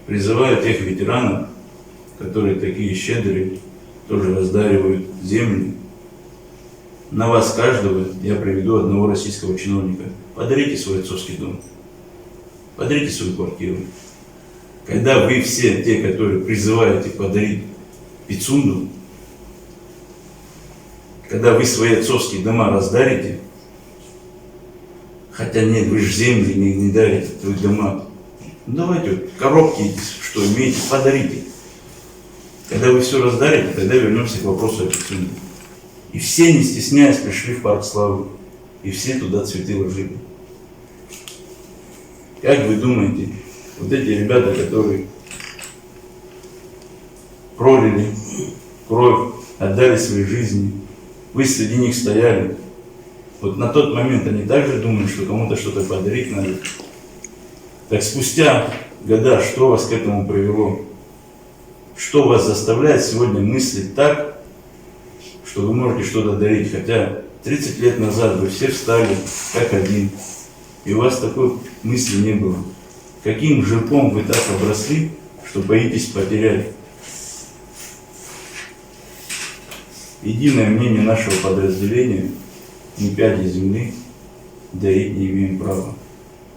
призываю тех ветеранов, которые такие щедрые, тоже раздаривают земли. На вас каждого я приведу одного российского чиновника. Подарите свой отцовский дом. Подарите свою квартиру. Когда вы все те, которые призываете подарить Пицунду, когда вы свои отцовские дома раздарите, хотя нет, вы же земли не дарите, вы дома. Ну давайте вот, коробки, что имеете, подарите. Когда вы все раздарите, тогда вернемся к вопросу о Пицунде. И все, не стесняясь, пришли в парк славы. И все туда цветы ложили. Как вы думаете, вот эти ребята, которые пролили кровь, отдали свои жизни, вы среди них стояли, вот на тот момент они также думали, что кому-то что-то подарить надо. Так спустя года, что вас к этому привело? Что вас заставляет сегодня мыслить так, что вы можете что-то дарить? Хотя 30 лет назад вы все встали как один, и у вас такой мысли не было. Каким жирком вы так обросли, что боитесь потерять? Единое мнение нашего подразделения: ни пяди земли дарить не имеем права.